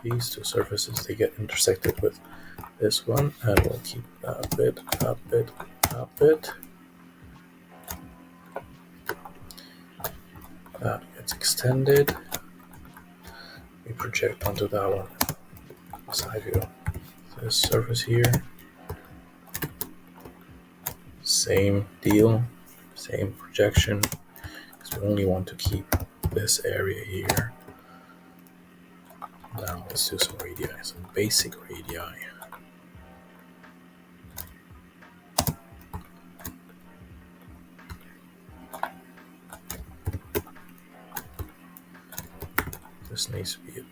these two surfaces, they get intersected with this one, and we'll keep that bit, that bit, that bit. That gets extended. We project onto that one. Side view. This surface here. Same deal, same projection, because we only want to keep this area here. Now let's do some radii, some basic radii. This needs to be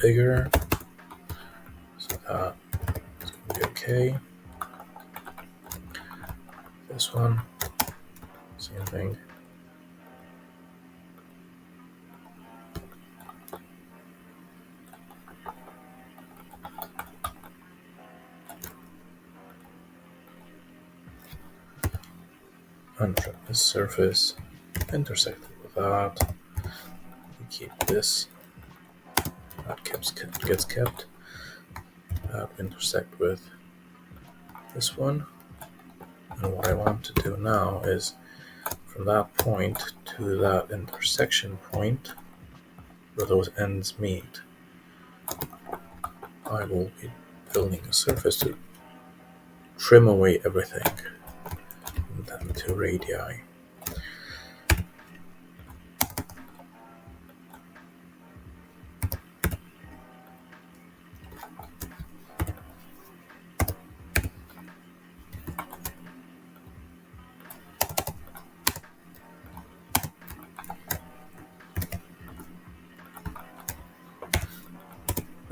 bigger, so that is going to be okay. This one, same thing. Untrim this surface, intersect it with that. We keep this. That gets kept. That we intersect with this one. And what I want to do now is from that point to that intersection point where those ends meet, I will be building a surface to trim away everything. And then to radii.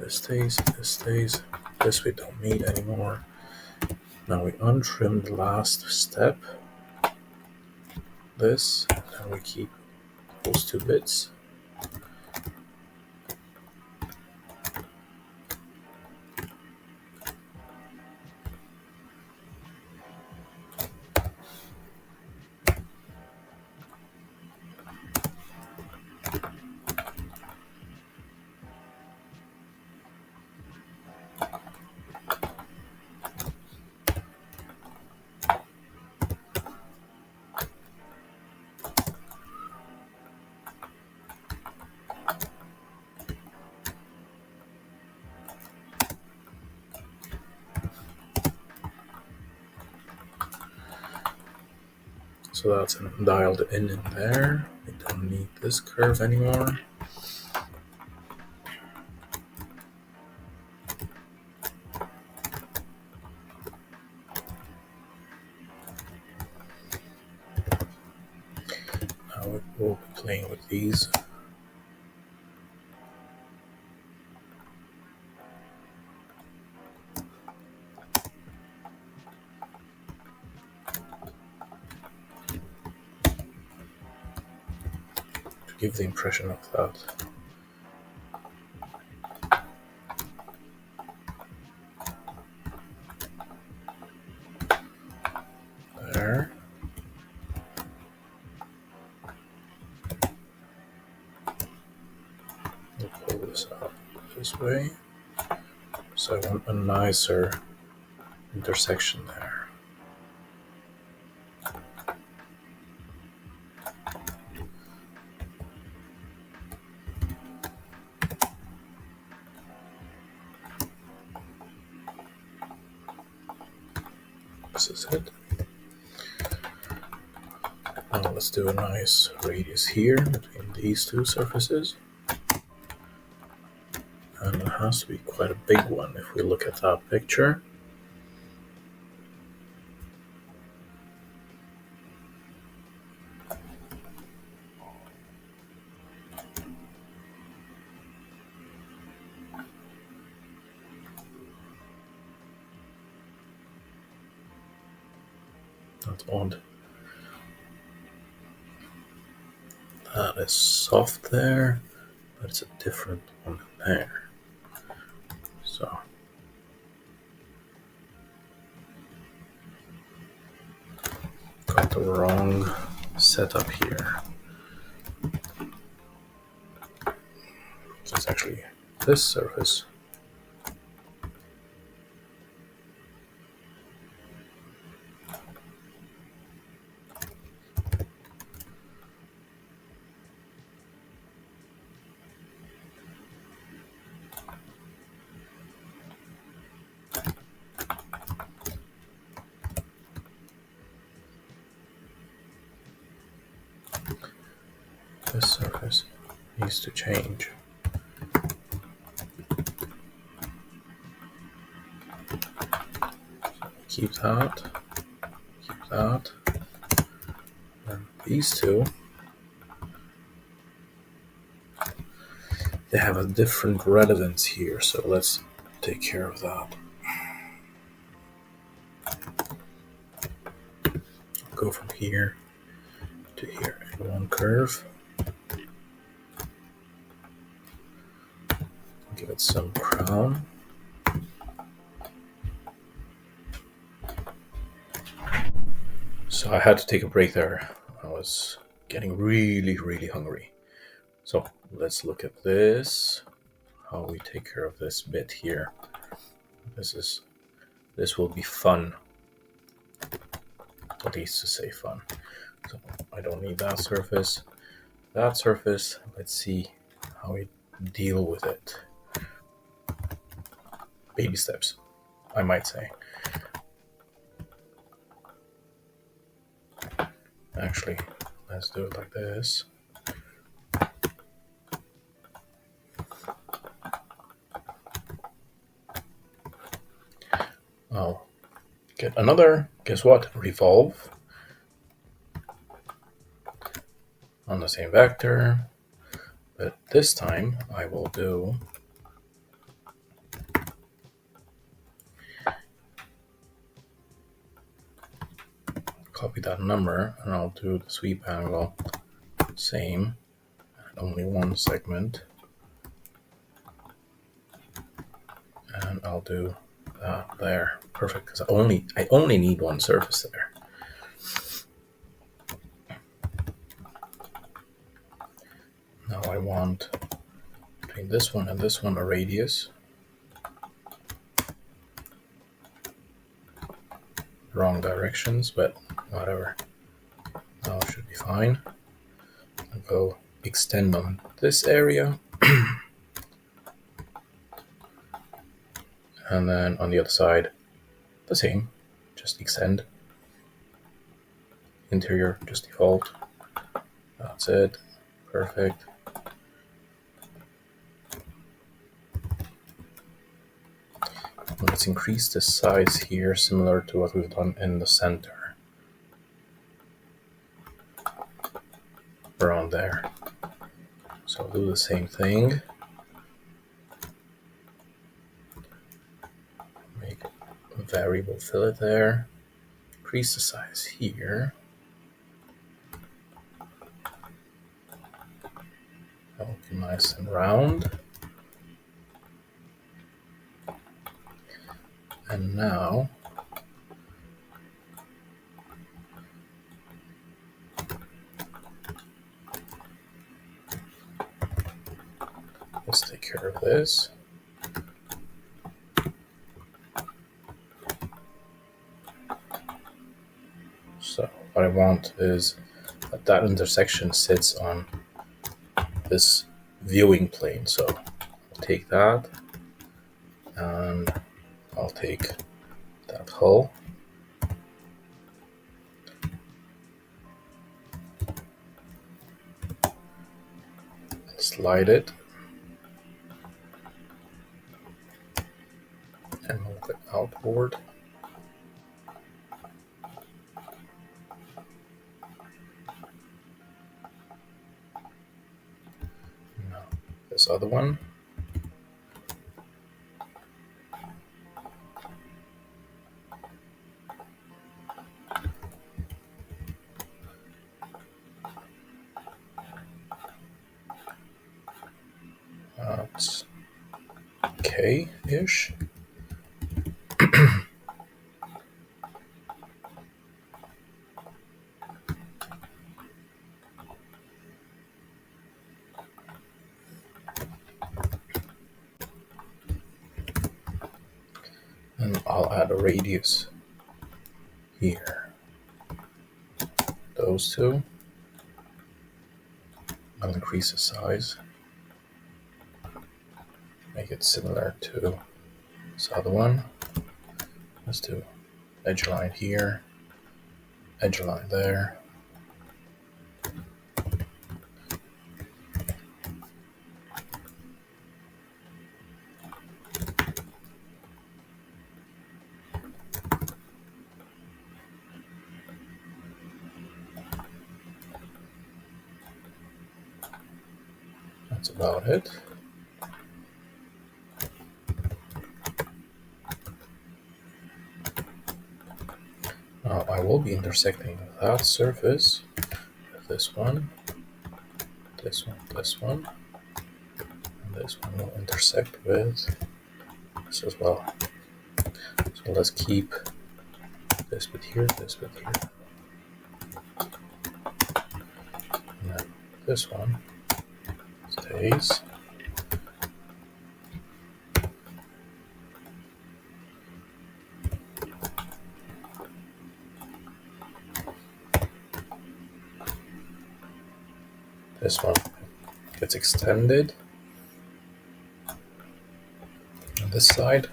This stays, this we don't need anymore. Now we untrim the last step, this, and we keep those two bits. So that's dialed in there. We don't need this curve anymore. Now we'll be playing with these. Give the impression of that. There. We'll pull this out this way. So I want a nicer intersection there. This is it. Now let's do a nice radius here between these two surfaces. And it has to be quite a big one if we look at that picture. That's odd. That is soft there, but it's a different one there. So got the wrong setup here. So it's actually this surface. This surface needs to change. Keep that, and these two, they have a different relevance here, so let's take care of that. Go from here to here in one curve. Give it some crown. So I had to take a break there. I was getting really hungry. So let's look at this, how we take care of this bit here. This will be fun, at least to say fun. So I don't need that surface. Let's see how we deal with it. Baby steps, I might say. Actually, let's do it like this. I'll get another, guess what, revolve on the same vector, but this time I will do copy that number, and I'll do the sweep angle same, and only one segment, and I'll do that there. Perfect, because I only need one surface there. Now I want between this one and this one a radius. Wrong directions, but whatever. Now it should be fine. I'll go extend on this area. And then on the other side, the same, just extend. Interior, just default. That's it, perfect. Let's increase the size here, similar to what we've done in the center. Around there. So I'll do the same thing. Make a variable fillet there. Increase the size here. That'll be nice and round. And now let's take care of this. So what I want is that intersection sits on this viewing plane. So I'll take that and I'll take that hull. Slide it and move it outward. Now this other one. That's okay-ish. I'll add a radius here. Those two. I'll increase the size. Make it similar to this other one. Let's do edge line here, edge line there. That's about it. Now I will be intersecting that surface with this one, this one, this one, and this one will intersect with this as well. So let's keep this bit here, this bit here. And then this one stays. This one gets extended on this side.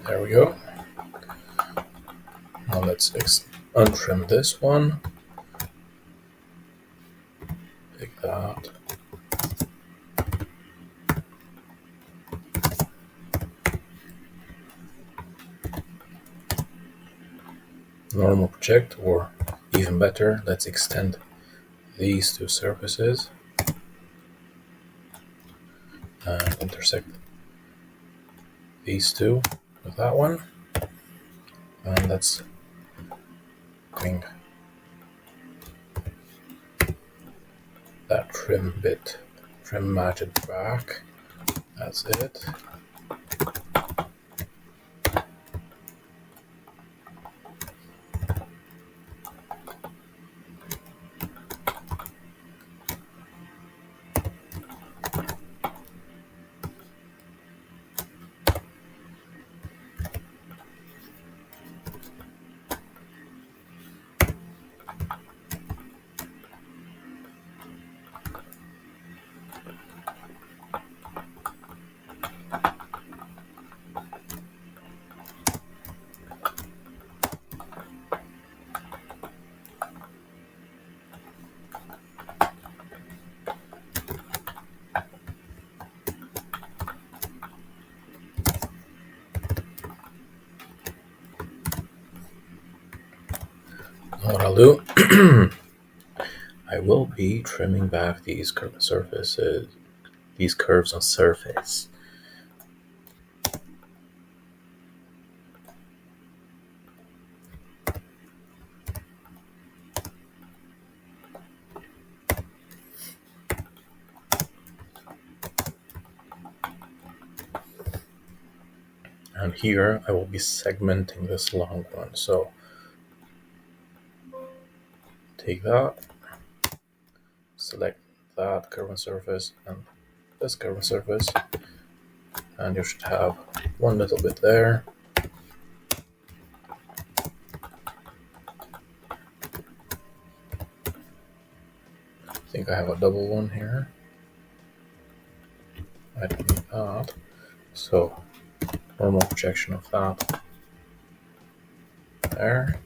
There we go. Now let's untrim this one. Take that. Normal project, or even better, let's extend these two surfaces and intersect these two with that one, and let's bring that trim match it back. That's it. What I'll do, I will be trimming back these curved surfaces, these curves on surface. And here I will be segmenting this long one. So take that, select that curved surface and this curved surface, and you should have one little bit there. I think I have a double one here. I don't need that. So normal projection of that there.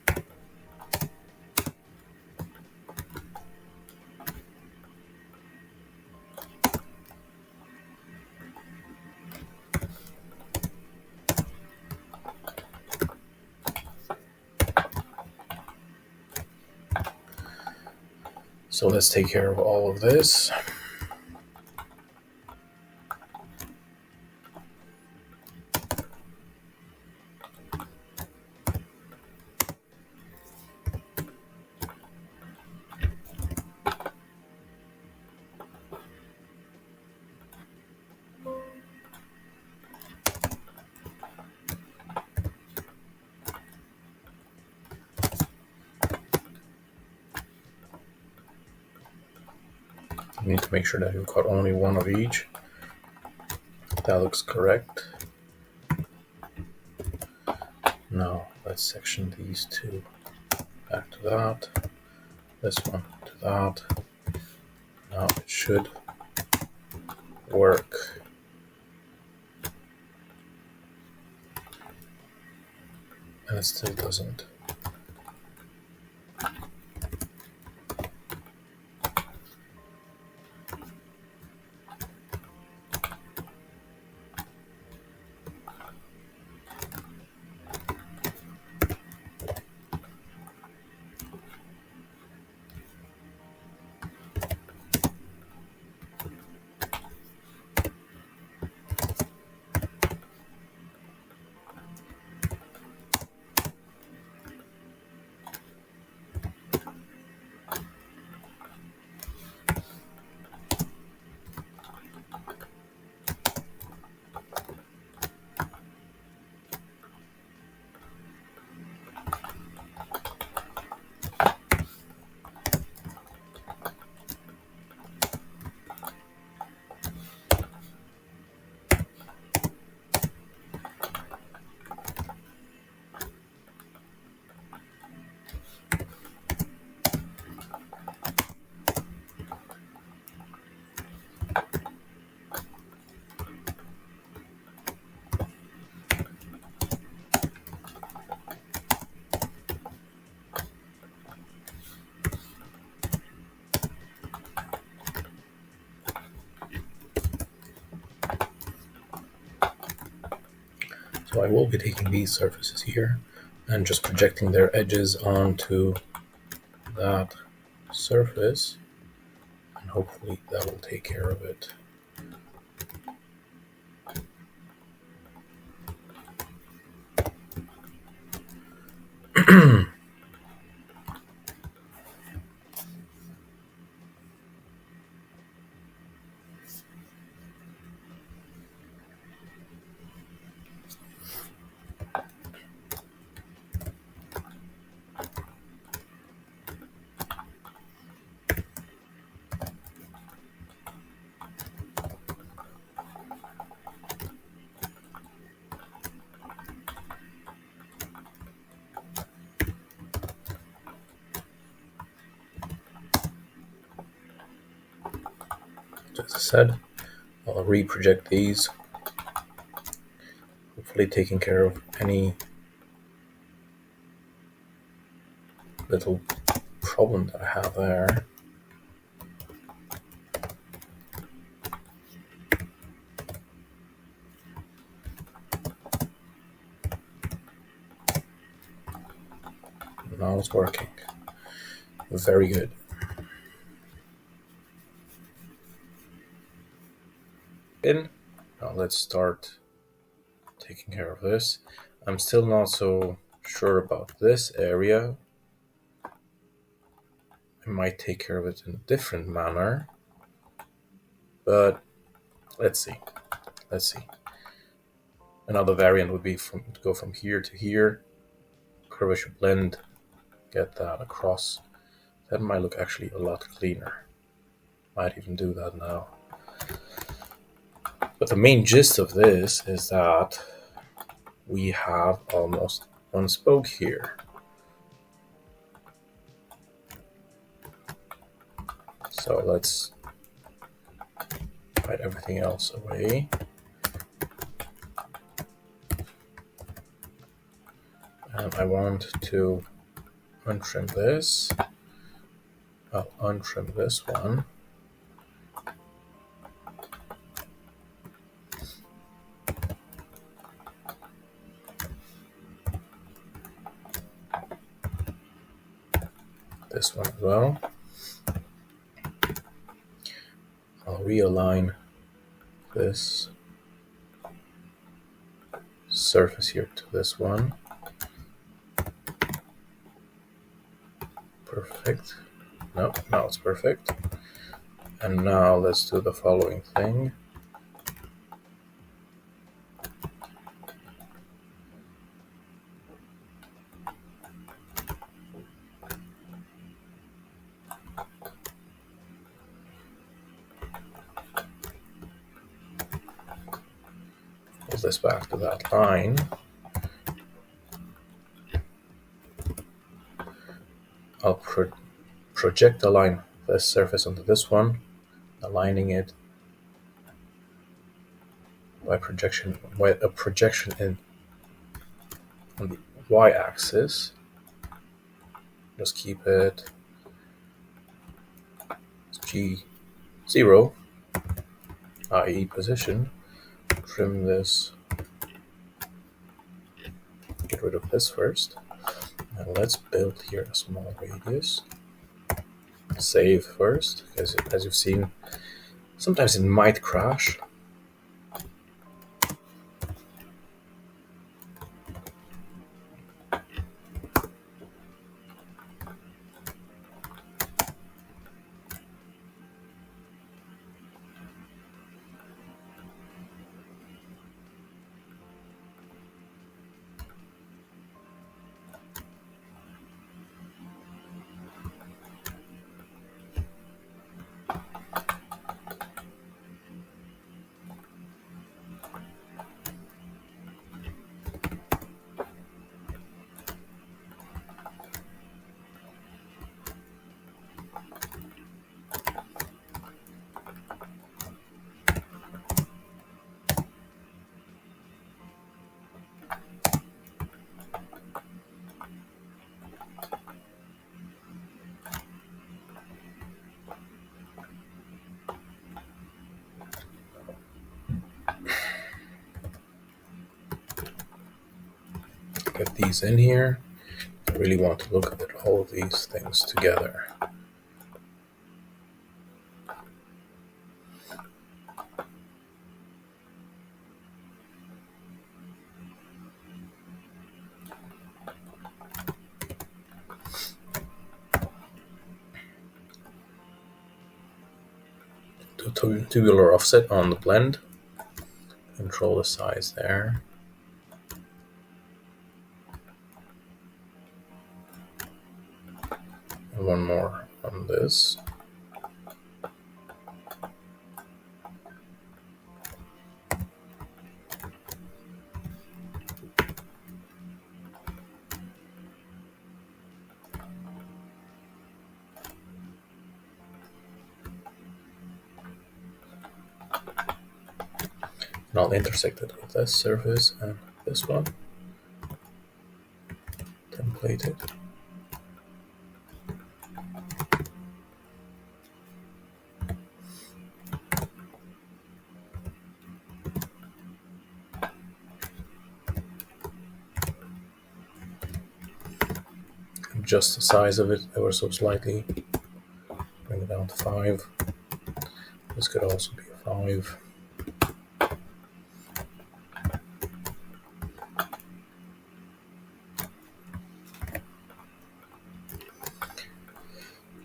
So let's take care of all of this. we need to make sure that we've got only one of each. That looks correct. Now let's section these two back to that, this one to that. Now it should work. And it still doesn't. So I will be taking these surfaces here and just projecting their edges onto that surface, and hopefully that will take care of it. As I said, I'll reproject these, hopefully taking care of any little problem that I have there. Now it's working. Very good. Now let's start taking care of this. I'm still not so sure about this area. I might take care of it in a different manner, but let's see. Another variant would be to go from here to here, curvature blend, get that across. That might look actually a lot cleaner. Might even do that now. But the main gist of this is that we have almost one spoke here. So let's hide everything else away. And I want to untrim this. I'll untrim this one. This one as well. I'll realign this surface here to this one. Perfect. No, now it's perfect. And now let's do the following thing. this back to that line. I'll project align this surface onto this one, aligning it by a projection in on the y-axis. Just keep it G0, i.e. position. Trim this. Get rid of this first. And let's build here a small radius. Save first, because as you've seen, sometimes it might crash. Get these in here. I really want to look at all of these things together. Do tubular offset on the blend. Control the size there. And one more on this. And I'll intersect it with this surface and this one. Template it. Adjust the size of it ever so slightly. Bring it down to 5. This could also be a 5.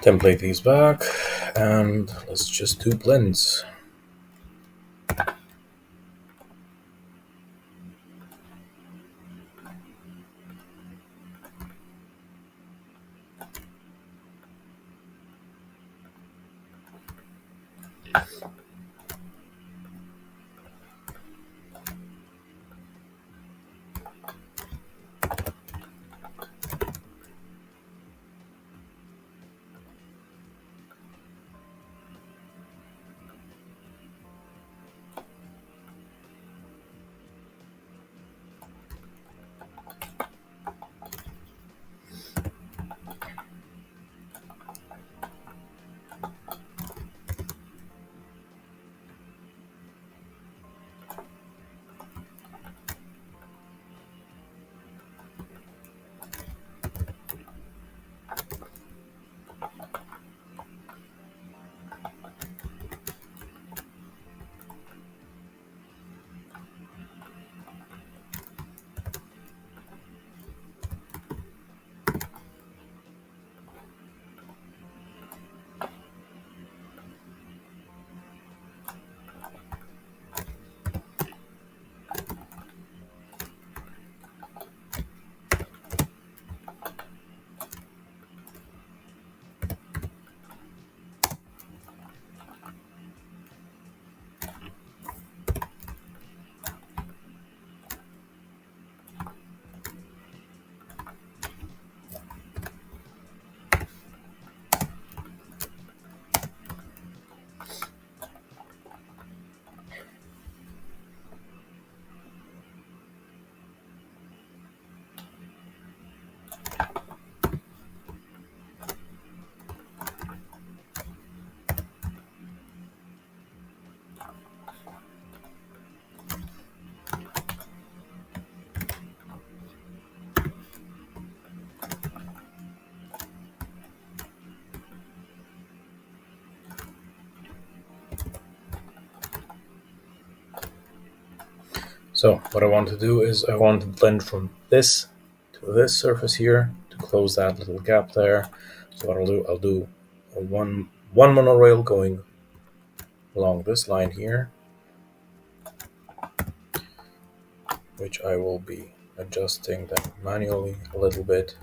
Template these back, and let's just do blends. So what I want to do is I want to blend from this to this surface here to close that little gap there. So what I'll do one monorail going along this line here, which I will be adjusting them manually a little bit.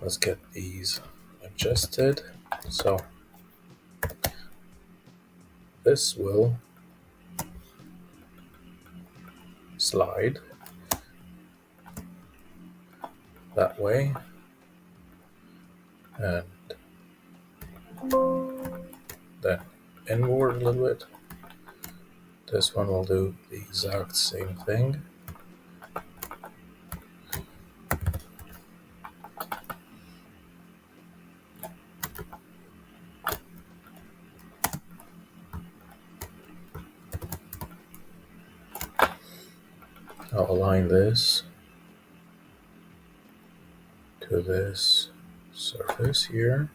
Let's get these adjusted. So this will slide that way, and then inward a little bit. This one will do the exact same thing. I'll align this to this surface here.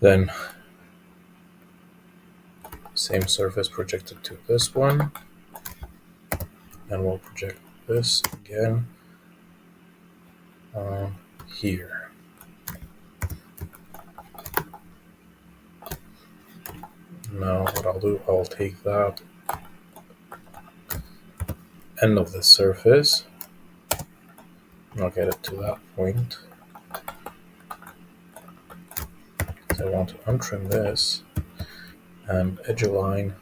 Then same surface projected to this one, and we'll project this again on here. Now what I'll do, I'll take that end of the surface and I'll get it to that point. So I want to untrim this and edge align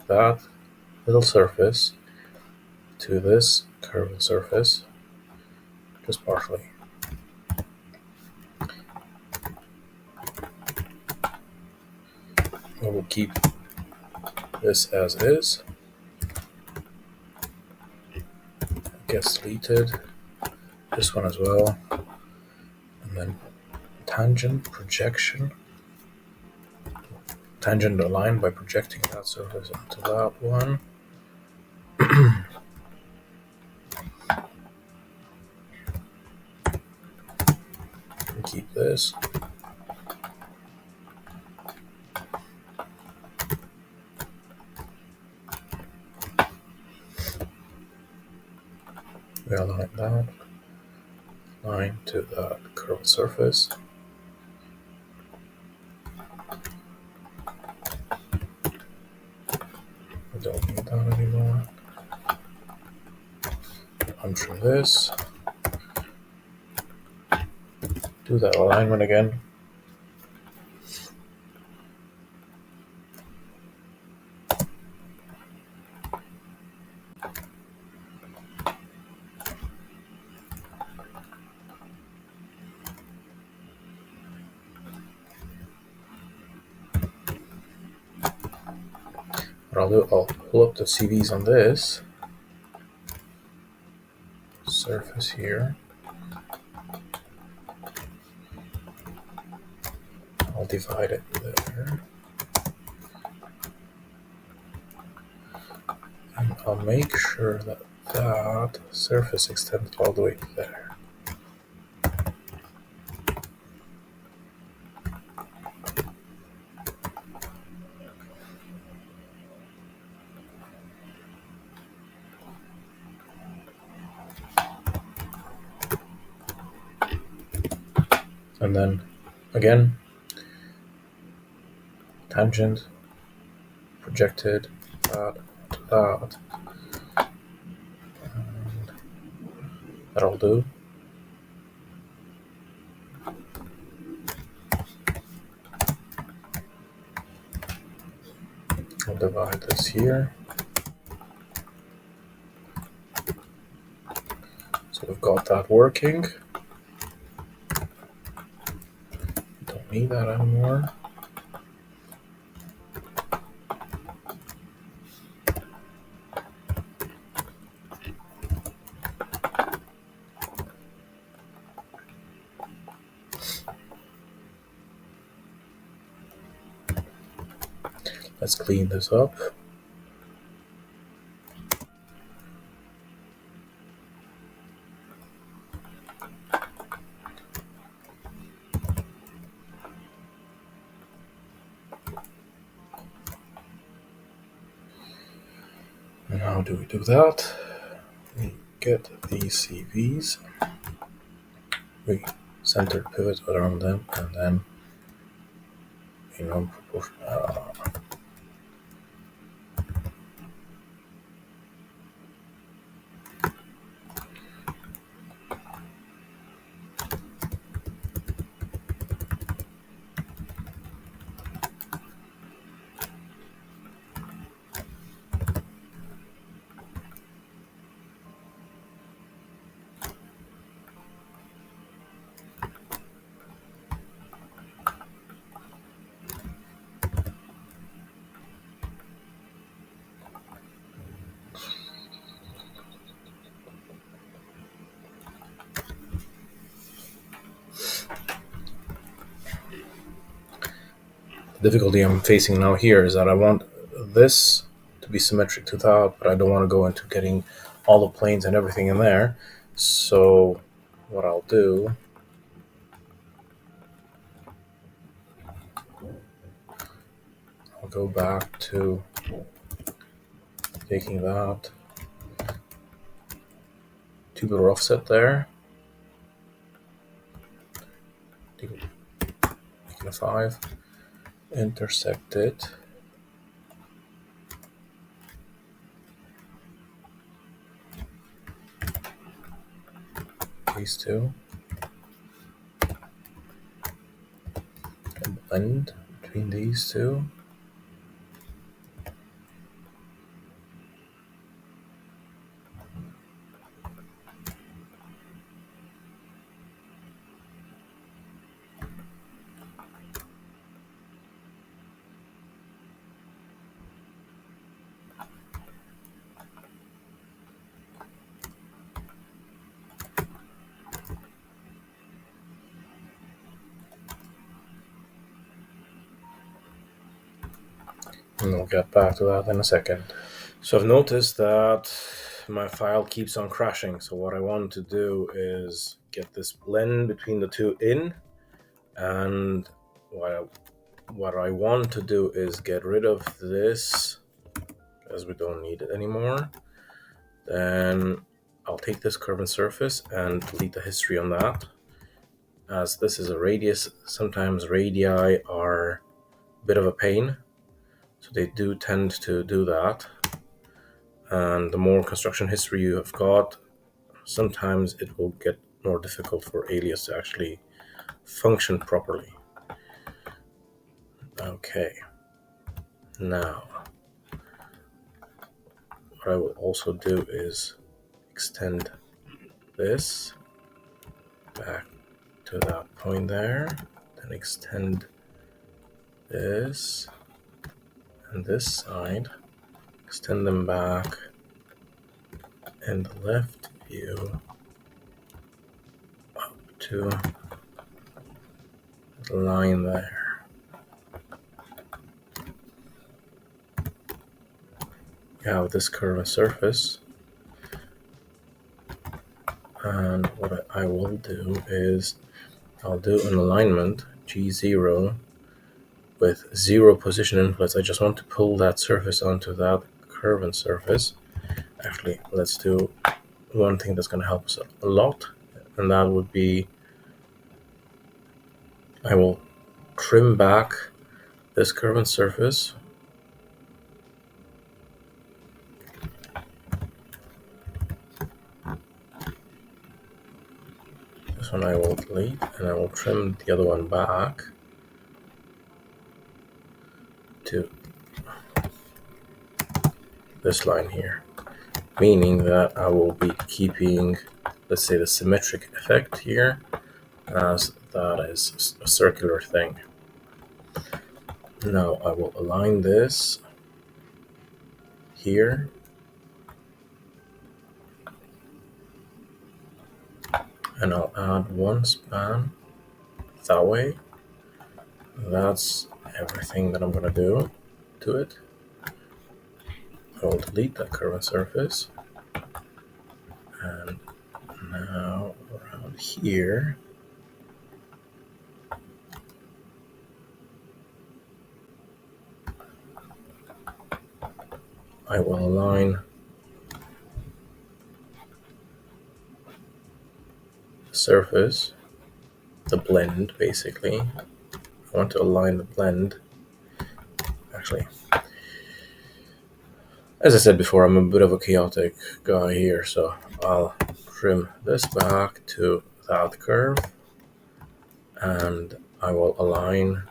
that little surface to this curved surface, just partially. We will keep this as is. It gets deleted. This one as well. And then tangent projection. Tangent align by projecting that surface onto that one. Keep this. We align that line to that curved surface. We don't need that anymore. Untrim this. Do that alignment again. What I'll do, I'll pull up the CVs on this surface here. I'll divide it there. And I'll make sure that that surface extends all the way to there. And then again, tangent projected that to that, and that'll do. I'll divide this here. So we've got that working. Don't need that anymore. Let's clean this up. And how do we do that? We get these CVs, we center pivot around them, and then proportion. The difficulty I'm facing now here is that I want this to be symmetric to that, but I don't want to go into getting all the planes and everything in there. So what I'll do, I'll go back to taking that tubular offset there, making a 5, intersect it, these two, and blend between these two. And we'll get back to that in a second. So I've noticed that my file keeps on crashing. So what I want to do is get this blend between the two in. And what I want to do is get rid of this, as we don't need it anymore. Then I'll take this curve and surface and delete the history on that. As this is a radius, sometimes radii are a bit of a pain. So they do tend to do that. And the more construction history you have got, sometimes it will get more difficult for alias to actually function properly. Okay. Now, what I will also do is extend this back to that point there, then extend this and this side, extend them back in the left view up to the line there. You have this curve and surface, and what I will do is I'll do an alignment G0 with 0 position influence. I just want to pull that surface onto that curve and surface. Actually, let's do one thing that's going to help us a lot, and that would be I will trim back this curve and surface. This one I will delete, and I will trim the other one back to this line here, meaning that I will be keeping, let's say, the symmetric effect here, as that is a circular thing. Now I will align this here, and I'll add one span that way. That's everything that I'm going to do to it. I will delete that curved surface, and now around here I will align the surface, the blend basically. I want to align the blend. Actually, as I said before, I'm a bit of a chaotic guy here, so I'll trim this back to that curve, and I will align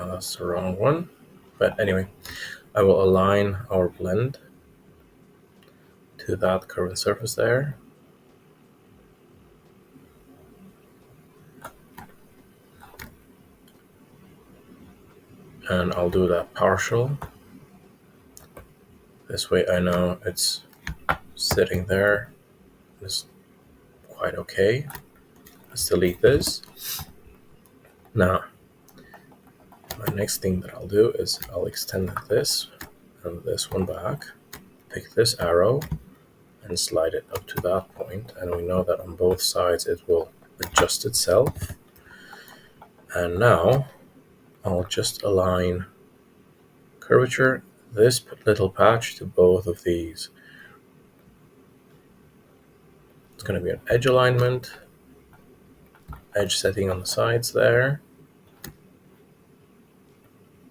that's the wrong one, but anyway, I will align our blend to that curved surface there, and I'll do that partial. This way I know it's sitting there. It's quite okay. Let's delete this. Now, my next thing that I'll do is I'll extend this and this one back, pick this arrow and slide it up to that point, and we know that on both sides it will adjust itself. And now I'll just align curvature, this little patch, to both of these. It's going to be an edge alignment, edge setting on the sides there.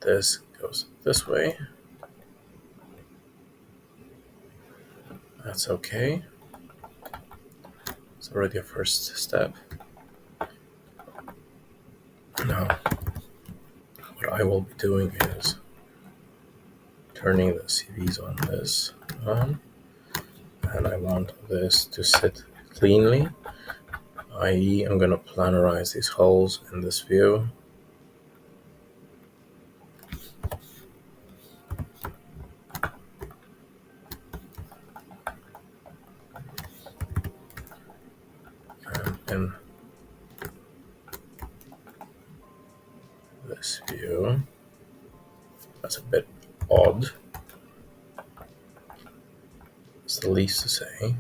This goes this way. That's okay. It's already a first step. Now, what I will be doing is turning the CVs on this on, and I want this to sit cleanly, i.e. I'm going to planarize these holes in this view. And in this view, that's a bit odd. It's the least to say.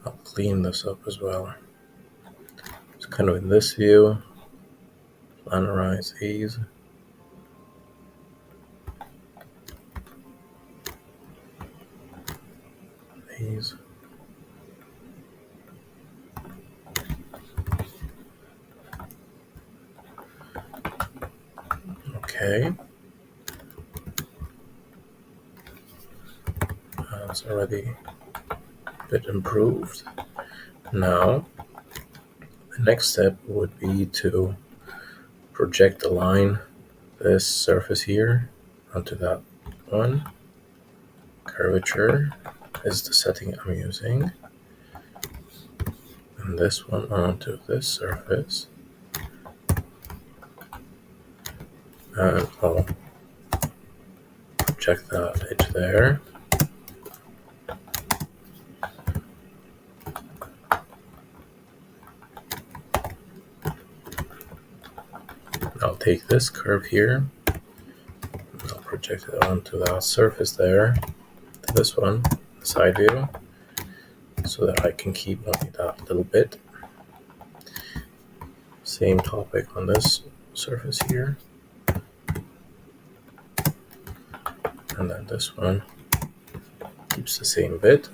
I'll clean this up as well. It's kind of in this view. Planarize these. These. Okay. That's already a bit improved. Now, the next step would be to project align this surface here onto that one. Curvature is the setting I'm using. And this one onto this surface. And I'll project that edge there. I'll take this curve here, I'll project it onto that surface there, to this one, side view, so that I can keep only that little bit. Same topic on this surface here. And then this one keeps the same bit.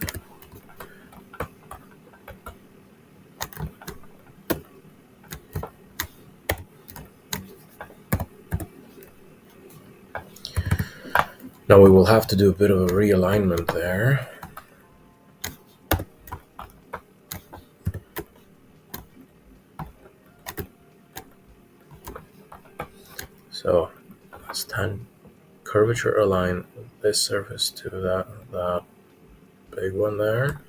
Now we will have to do a bit of a realignment there. So let's curvature align this surface to that big one there.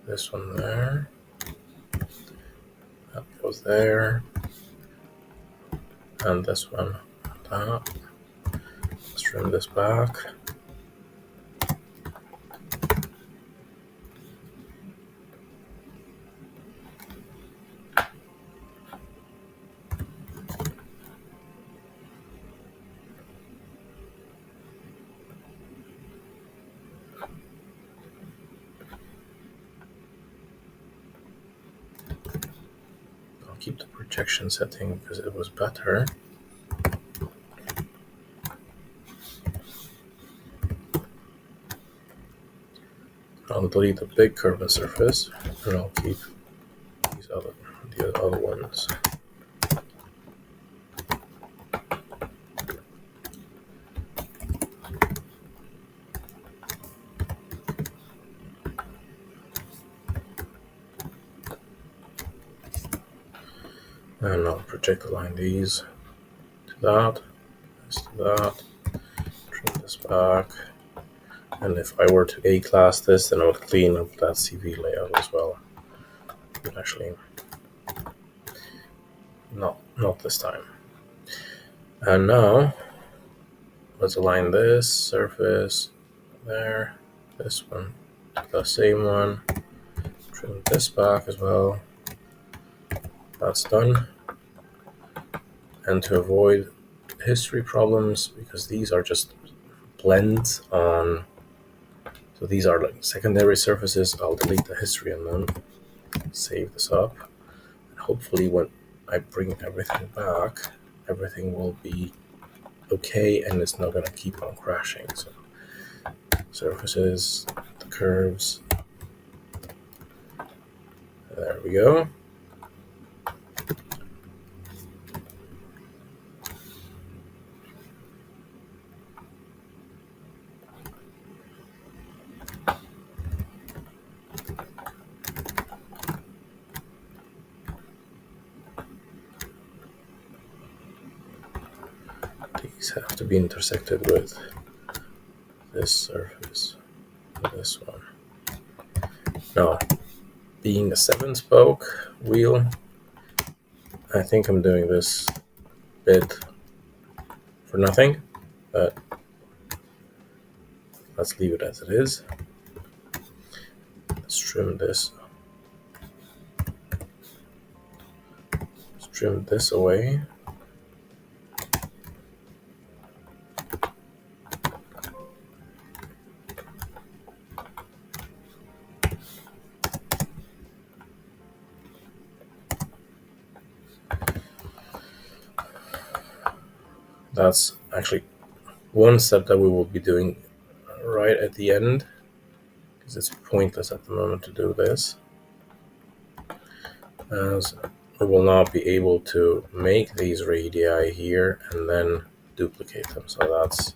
This one there. That goes there. And this one, that. Let's trim this back. I'll keep the projection setting because it was better. I'll delete the big curved surface, and I'll keep the other ones. And I'll project align these to that, this to that, trim this back. And if I were to A-class this, then I would clean up that CV layout as well. But actually, not this time. And now, let's align this surface there, this one, the same one, trim this back as well. That's done. And to avoid history problems, because these are just blends on, so these are like secondary surfaces, I'll delete the history and then save this up. And hopefully when I bring everything back, everything will be okay and it's not going to keep on crashing. So surfaces, the curves, there we go. These have to be intersected with this surface, this one. Now, being a 7-spoke wheel, I think I'm doing this bit for nothing, but let's leave it as it is. Let's trim this. Let's trim this away. That's actually one step that we will be doing right at the end, because it's pointless at the moment to do this, as we will not be able to make these radii here and then duplicate them. So that's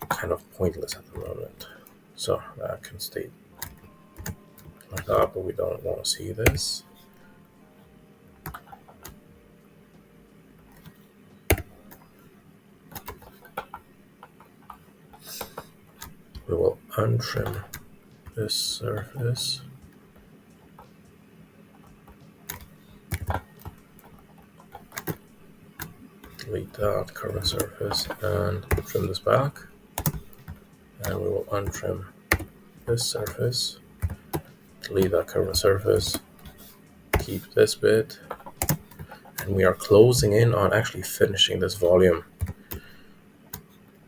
kind of pointless at the moment. So that can stay like that, but we don't want to see this. We will untrim this surface. Delete that curved surface and trim this back. And we will untrim this surface. Delete that curved surface. Keep this bit. And we are closing in on actually finishing this volume.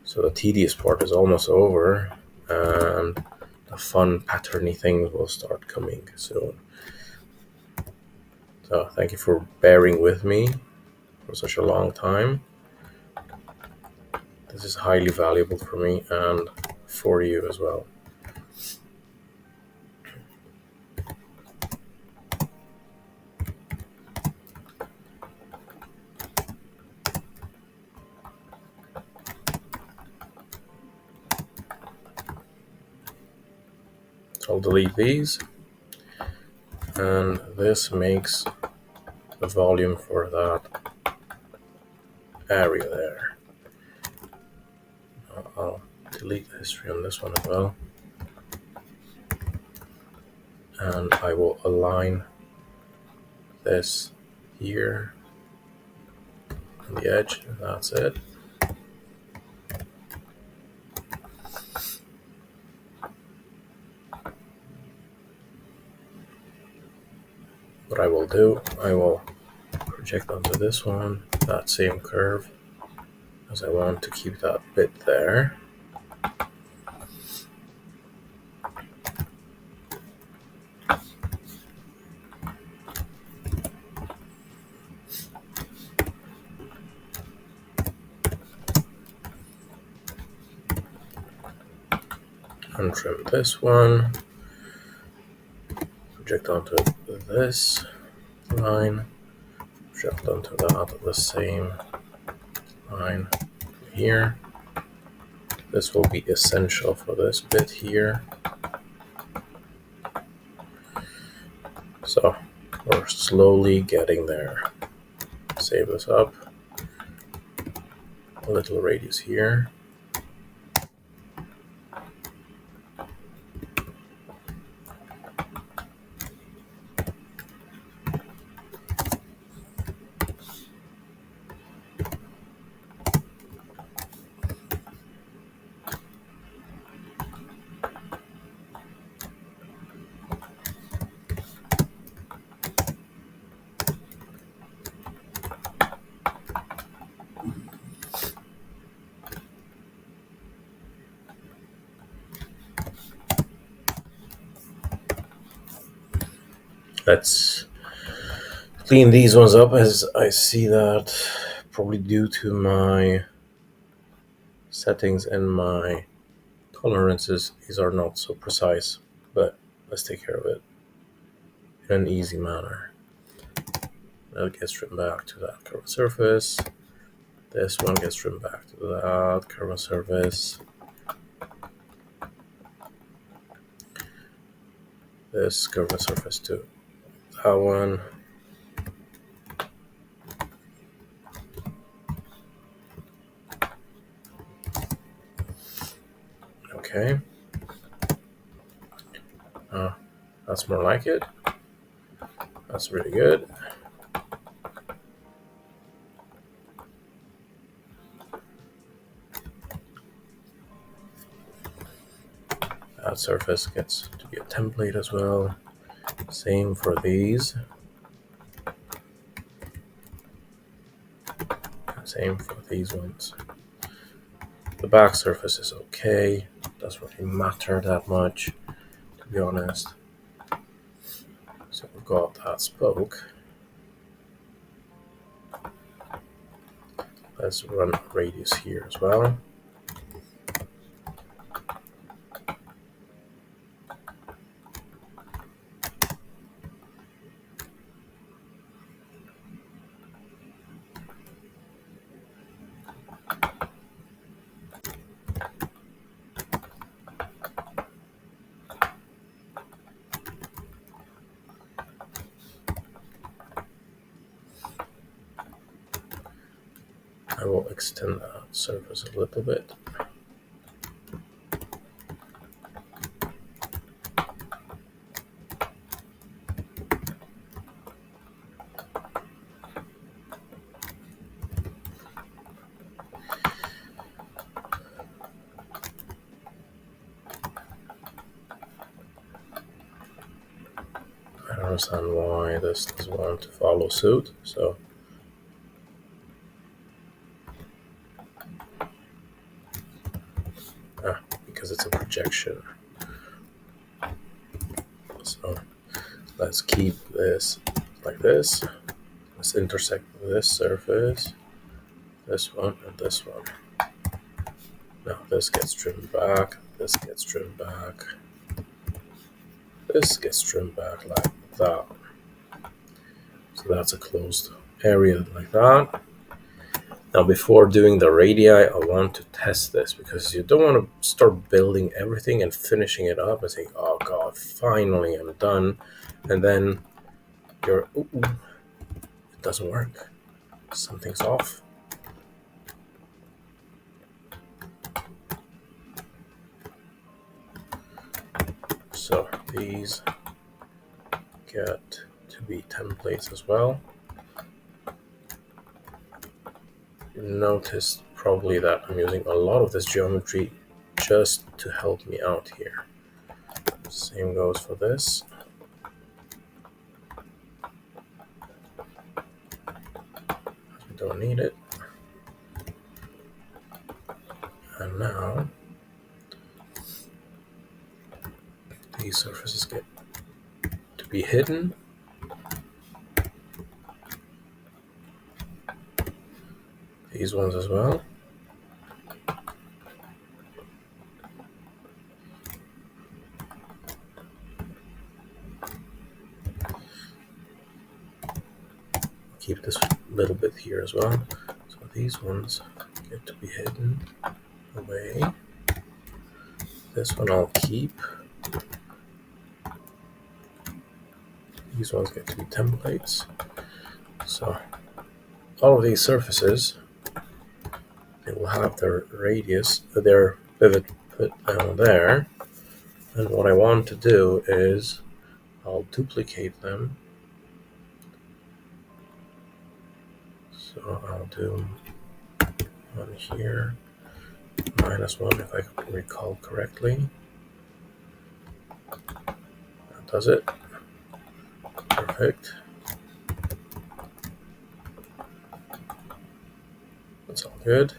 So the tedious part is almost over, and the fun patterny things will start coming soon. So thank you for bearing with me for such a long time. This is highly valuable for me and for you as well. So I'll delete these, and this makes the volume for that area there. I'll delete the history on this one as well, and I will align this here on the edge, and that's it. What I will do, I will project onto this one that same curve, as I want to keep that bit there. And trim this one, project onto this line, project onto that the same line here. This will be essential for this bit here. So we're slowly getting there. Save this up. A little radius here. Let's clean these ones up, as I see that probably due to my settings and my tolerances, these are not so precise, but let's take care of it in an easy manner. That gets trimmed back to that curved surface. This one gets trimmed back to that curved surface. This curved surface to that one. Okay. That's more like it. That's really good. That surface gets to be a template as well. Same for these. Same for these ones. The back surface is okay. Doesn't really matter that much, to be honest. So we've got that spoke. Let's run a radius here as well. I will extend that surface a little bit. I don't understand why this doesn't want to follow suit, so because it's a projection. So let's keep this like this. Let's intersect this surface, this one, and this one. Now this gets trimmed back, this gets trimmed back, this gets trimmed back like that. So that's a closed area like that. Now, before doing the radii, I want to test this, because you don't want to start building everything and finishing it up and saying, oh God, finally I'm done. And then you're, ooh, it doesn't work. Something's off. So these get to be templates as well. You noticed probably that I'm using a lot of this geometry just to help me out here. Same goes for this. We don't need it. And now these surfaces get to be hidden. These ones as well. Keep this little bit here as well. So these ones get to be hidden away. This one I'll keep. These ones get to be templates. So all of these surfaces, they will have their radius, their pivot put down there. And what I want to do is I'll duplicate them. So I'll do one here, -1 if I recall correctly. That does it. Perfect. That's all good.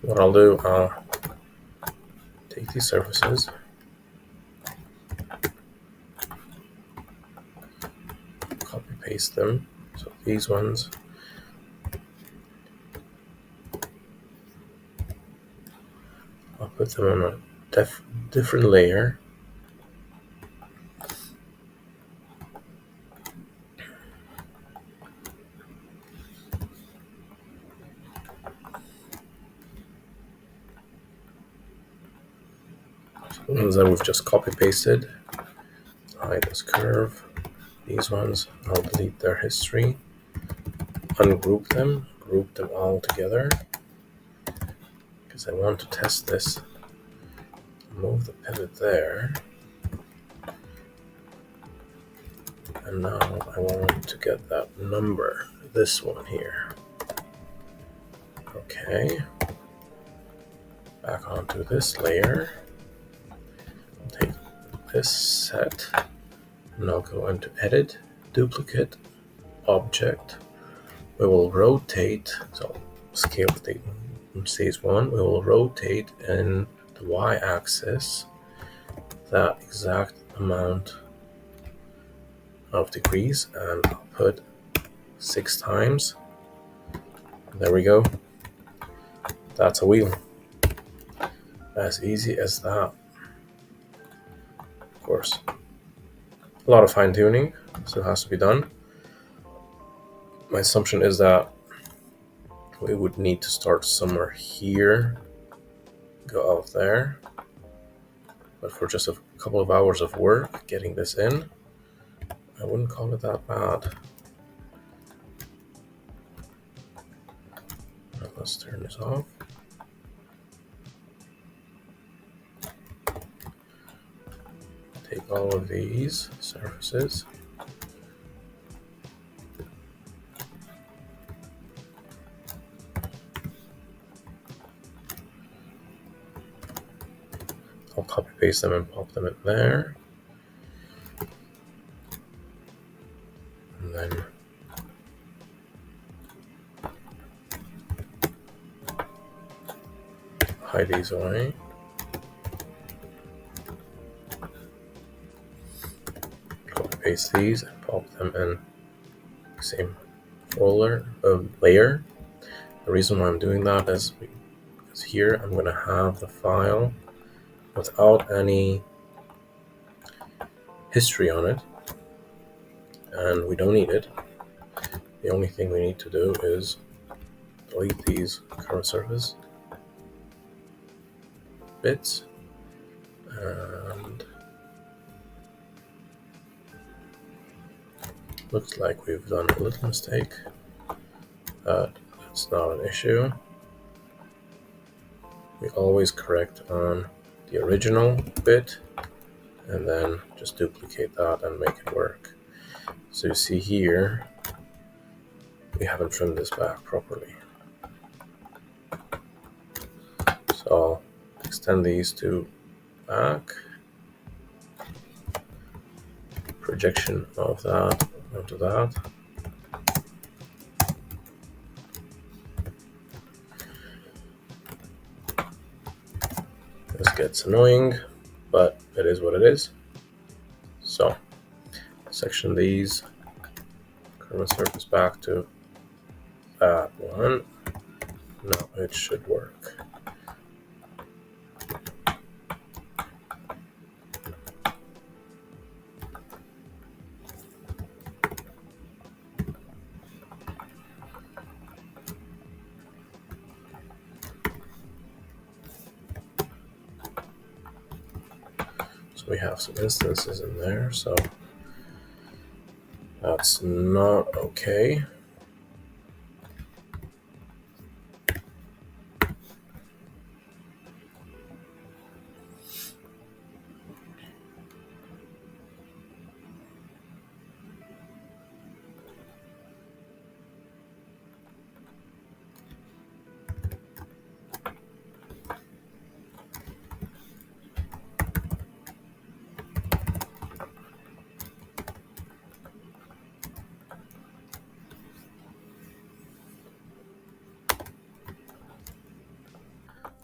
What I'll do, I'll take these surfaces, copy paste them. So these ones, I'll put them on a different layer. Ones that we've just copy pasted, hide this curve. These ones, I'll delete their history, ungroup them, group them all together, because I want to test this. Move the pivot there. And now I want to get that number, this one here. Okay. Back onto this layer. Take this set, and I'll go into Edit, Duplicate, Object. We will rotate, so scale stays 1. We will rotate in the y-axis that exact amount of degrees, and I'll put 6 times. There we go. That's a wheel. As easy as that. Of course, a lot of fine tuning still has to be done. My assumption is that we would need to start somewhere here, go out there, but for just a couple of hours of work getting this in, I wouldn't call it that bad. Now let's turn this off. Take all of these surfaces, I'll copy paste them and pop them in there, and then hide these away. Copy paste these and pop them in the same folder layer. The reason why I'm doing that is because Because here I'm going to have the file without any history on it, and we don't need it. The only thing we need to do is delete these current surface bits, and looks like we've done a little mistake, but it's not an issue. We always correct on the original bit and then just duplicate that and make it work. So you see here, we haven't trimmed this back properly. So I'll extend these two back. Projection of that onto that. This gets annoying, but it is what it is. So section these, current surface back to that one. Now it should work. We have some instances in there, so that's not okay.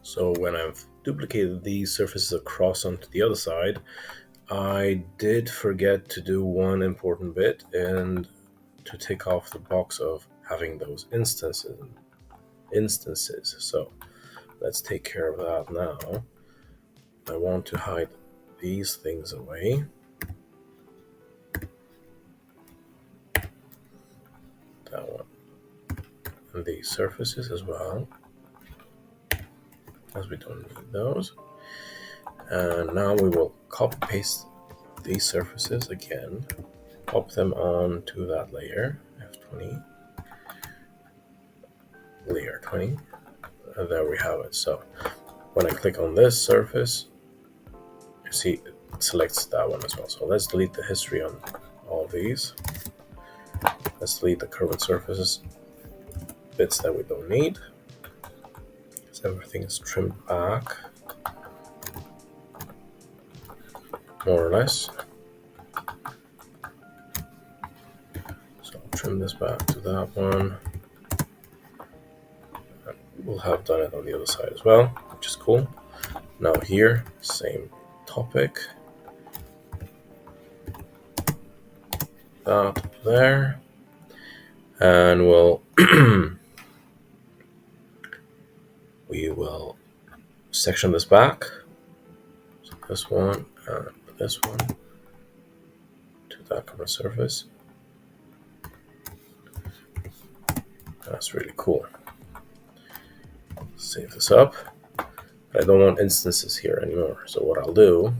So when I've duplicated these surfaces across onto the other side, I did forget to do one important bit, and to take off the box of having those instances. So let's take care of that now. I want to hide these things away. That one. And these surfaces as well, as we don't need those. And now we will copy paste these surfaces again, pop them onto that layer, F20, layer 20, and there we have it. So when I click on this surface, you see it selects that one as well. So let's delete the history on all these. Let's delete the curved surfaces, bits that we don't need. So everything is trimmed back, more or less. So I'll trim this back to that one. And we'll have done it on the other side as well, which is cool. Now here, same topic. That there. And we'll we will section this back. So this one and this one to that common surface. That's really cool. Save this up. I don't want instances here anymore. So what I'll do,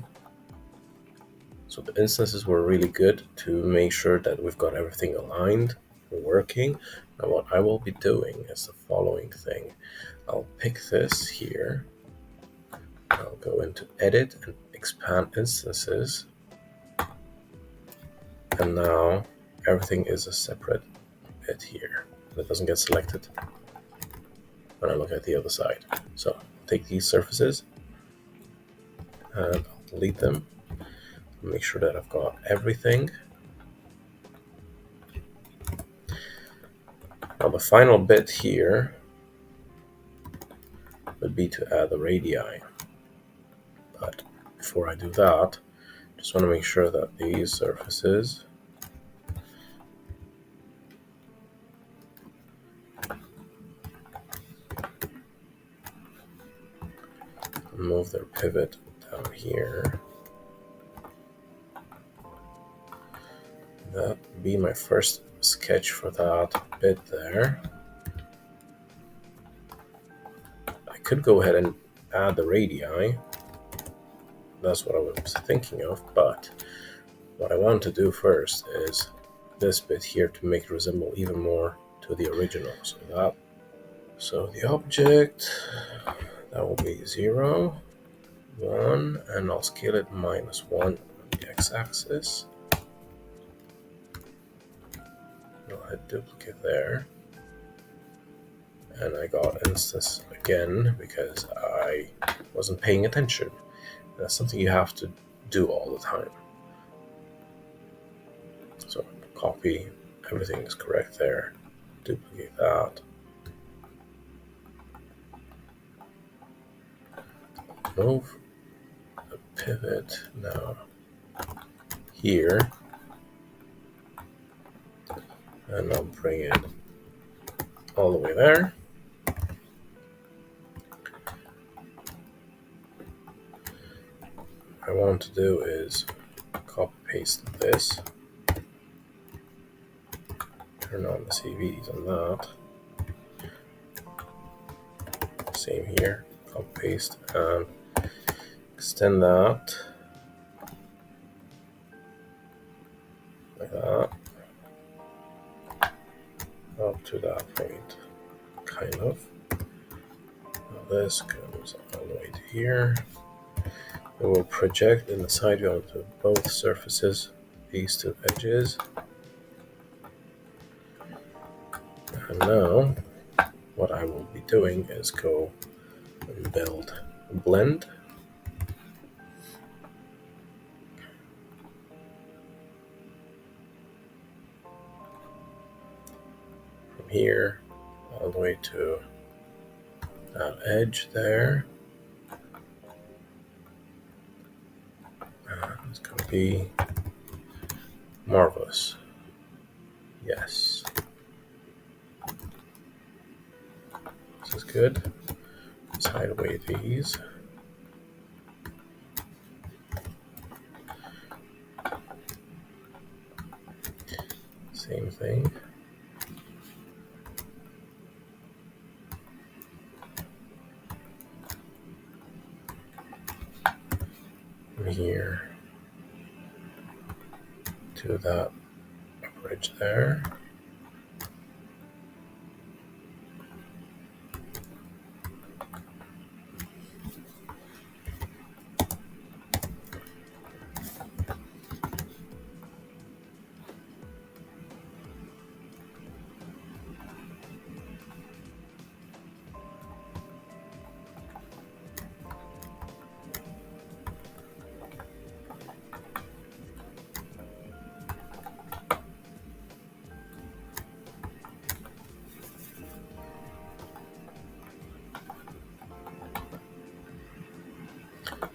so the instances were really good to make sure that we've got everything aligned, working. Now what I will be doing is the following thing. I'll pick this here. I'll go into edit and expand instances. And now everything is a separate bit here. It doesn't get selected when I look at the other side. So take these surfaces and I'll delete them. Make sure that I've got everything. Now the final bit here would be to add the radii. But before I do that, just want to make sure that these surfaces move their pivot down here. That would be my first sketch for that bit there. I could go ahead and add the radii. That's what I was thinking of, but what I want to do first is this bit here to make it resemble even more to the original. So the object, that will be 0, 1, and I'll scale it -1 on the x-axis. I'll hit duplicate there. And I got instance again because I wasn't paying attention. That's something you have to do all the time. So copy, everything is correct there. Duplicate that. Move the pivot now here. And I'll bring it all the way there. What I want to do is copy paste this. Turn on the CVs on that. Same here. Copy paste and extend that like that up to that point, kind of. Now this goes all the way to here. It will project in the side view onto both surfaces, these two edges. And now what I will be doing is go and build a blend. From here all the way to that edge there. It's going to be marvelous. Yes. This is good. Let's hide away these. Same thing. From here to that bridge there.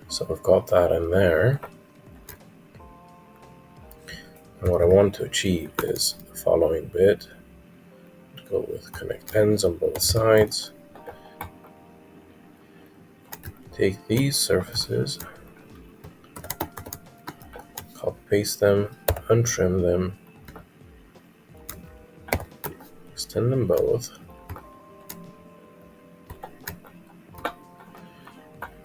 So we've got that in there. And what I want to achieve is the following bit. Go with connect ends on both sides. Take these surfaces, copy paste them, untrim them, extend them both,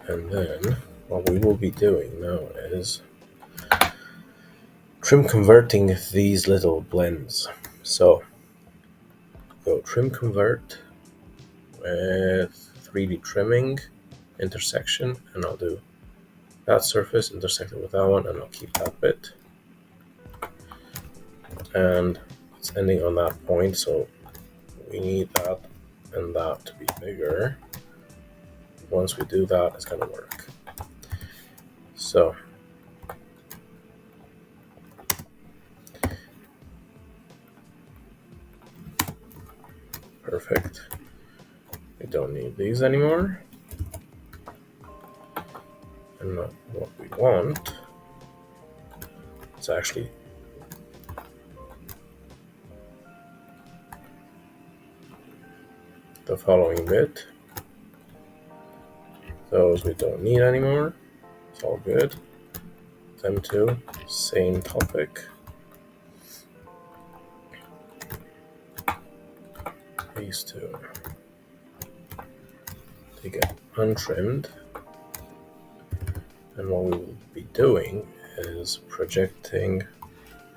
and then what we will be doing now is trim converting these little blends. So go trim convert with 3D trimming intersection, and I'll do that surface intersected with that one, and I'll keep that bit. And it's ending on that point, so we need that and that to be bigger. Once we do that, it's going to work. So perfect. We don't need these anymore. And what we want is actually the following bit. Those we don't need anymore. It's all good. Them two, same topic. These two, they get untrimmed. And what we will be doing is projecting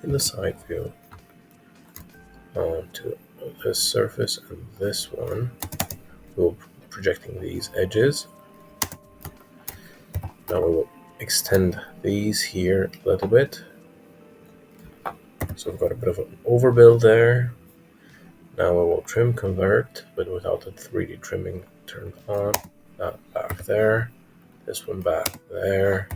in the side view onto this surface and this one. We'll be projecting these edges. Now we will extend these here a little bit. So we've got a bit of an overbuild there. Now we will trim convert, but without the 3D trimming turned on. That back there, this one back there.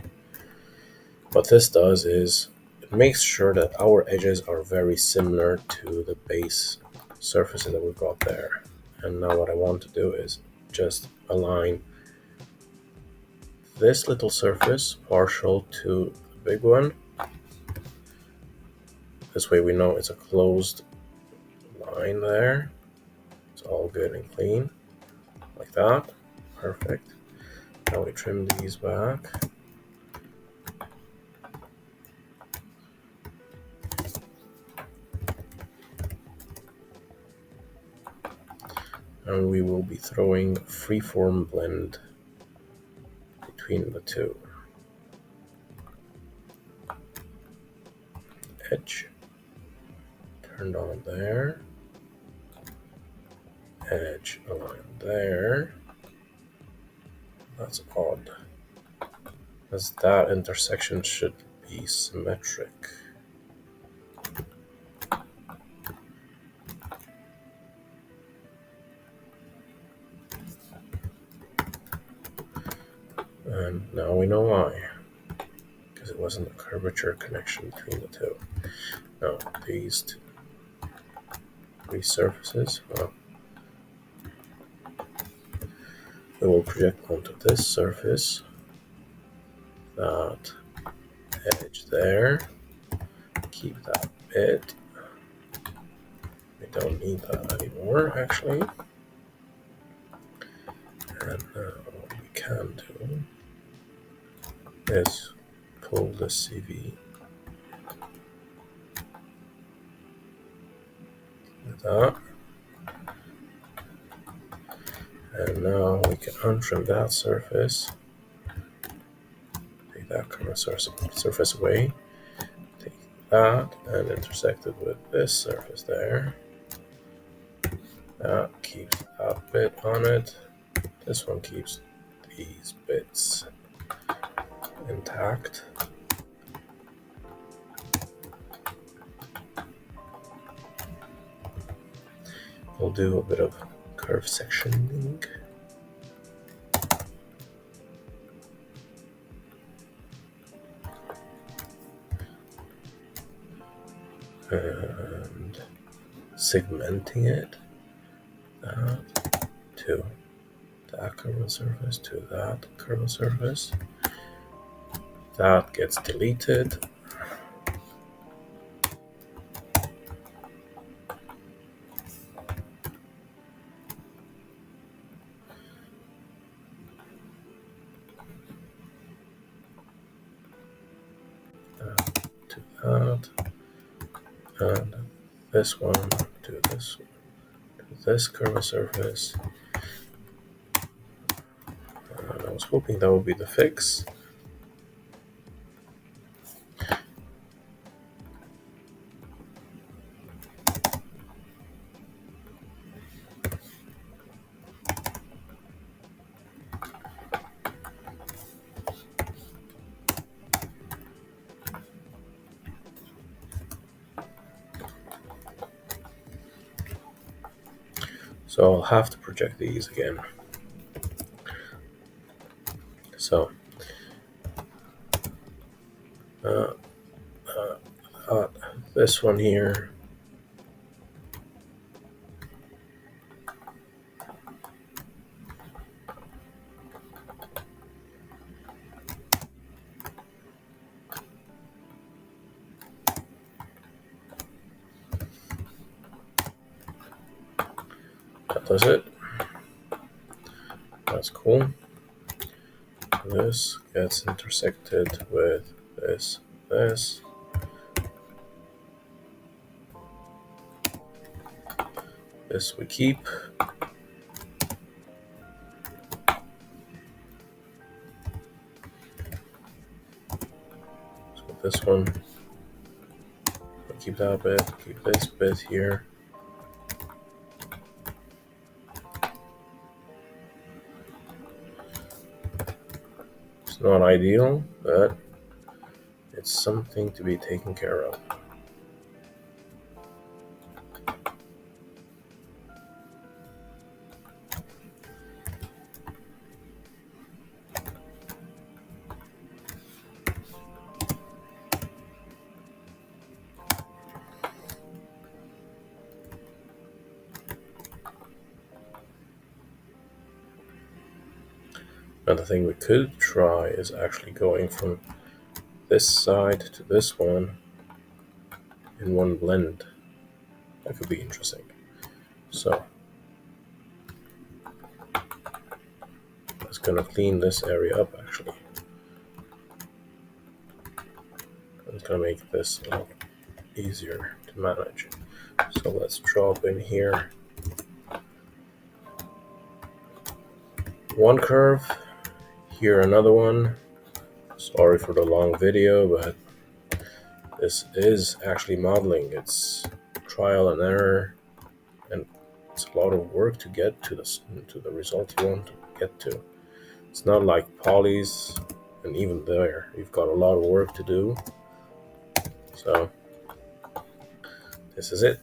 What this does is it makes sure that our edges are very similar to the base surfaces that we've got there. And now what I want to do is just align this little surface partial to the big one. This way we know it's a closed line there. It's all good and clean, like that. Perfect. Now we trim these back. And we will be throwing freeform blend between the two. Edge turned on there. Edge aligned there. That's odd, as that intersection should be symmetric. And now we know why, because it wasn't a curvature connection between the two. Now these three surfaces, well, we will project onto this surface, that edge there, keep that bit. We don't need that anymore, actually. And now what we can do is pull the CV like that. And now we can untrim that surface, take that curved surface away, take that and intersect it with this surface there. That keeps that bit on it. This one keeps these bits intact. We'll do a bit of curve sectioning. And segmenting it, that to that curved surface to that curved surface. That gets deleted. To that, and this one to this curved surface. And I was hoping that would be the fix. So I'll have to project these again. So this one here, that does it. That's cool. This gets intersected with this. This we keep. So this one, we'll keep that bit, keep this bit here. It's not ideal, but it's something to be taken care of. Another thing we could try is actually going from this side to this one in one blend. That could be interesting. So that's gonna clean this area up actually. It's gonna make this a lot easier to manage. So let's drop in here one curve, here another one. Sorry for the long video, but this is actually modeling. It's trial and error, and it's a lot of work to get to the result you want to get to. It's not like polys, and even there, you've got a lot of work to do. So this is it.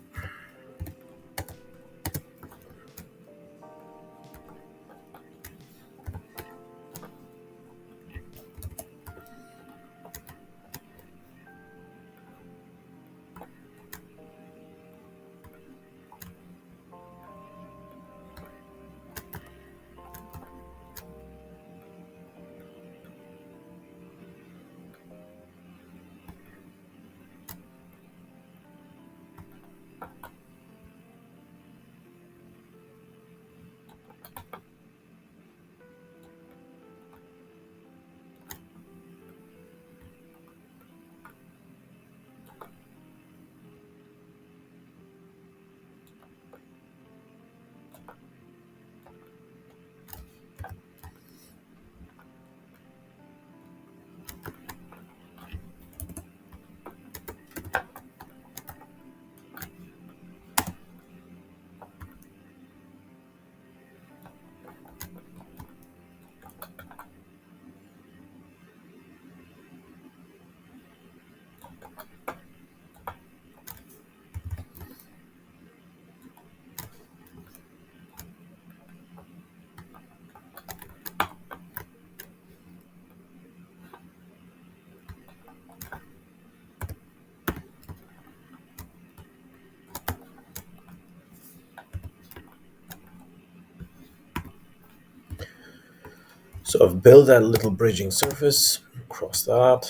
So I've built that little bridging surface across that.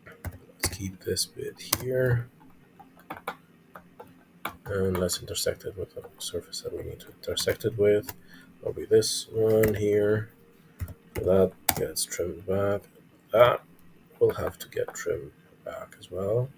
Let's keep this bit here. And let's intersect it with the surface that we need to intersect it with. That'll be this one here. So that gets trimmed back. That will have to get trimmed back as well.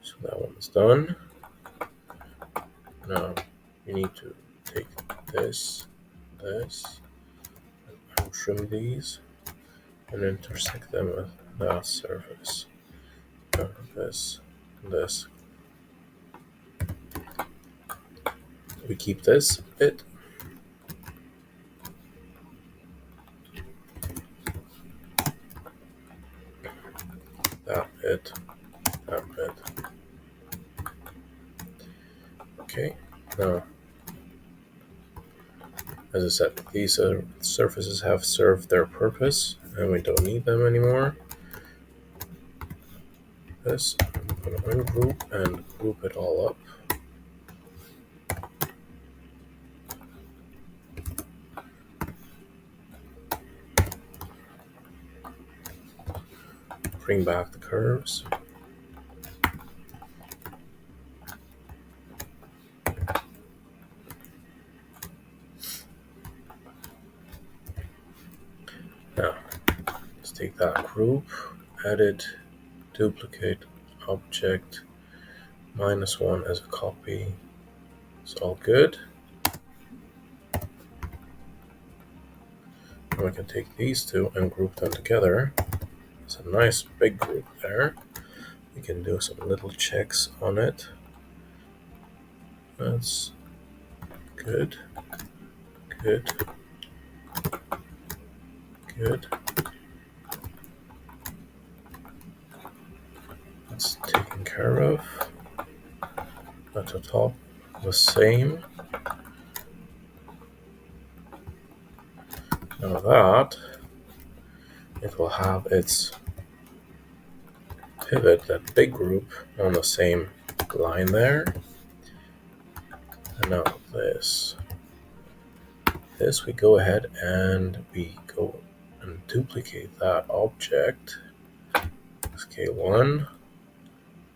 So that one's done. Now you need to take this, and trim these and intersect them with that surface. This, this. We keep this bit. That bit, that bit. Okay, now, as I said, these surfaces have served their purpose and we don't need them anymore. This, I'm going to ungroup and group it all up. Bring back the curves. Now, let's take that group, edit, duplicate, object, -1 as a copy. It's all good. And we can take these two and group them together. It's a nice big group there. We can do some little checks on it. That's good, good, good. That's taken care of. At the top, the same. Now that, it will have its pivot, that big group, on the same line there. And now this we go ahead and we go and duplicate that object. Scale 1.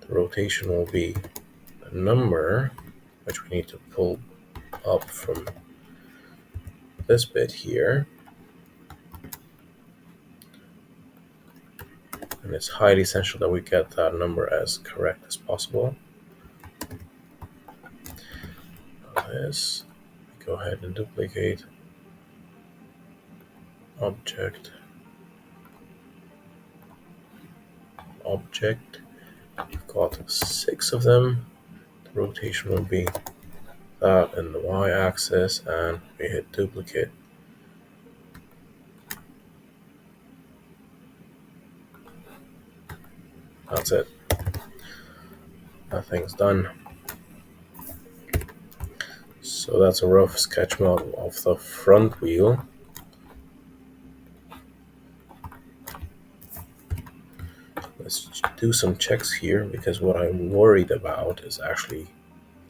The rotation will be a number, which we need to pull up from this bit here. And it's highly essential that we get that number as correct as possible. This, go ahead and duplicate object, object. We've got 6 of them. The rotation will be that in the y-axis, and we hit duplicate. That's it. That thing's done. So that's a rough sketch model of the front wheel. Let's do some checks here, because what I'm worried about is actually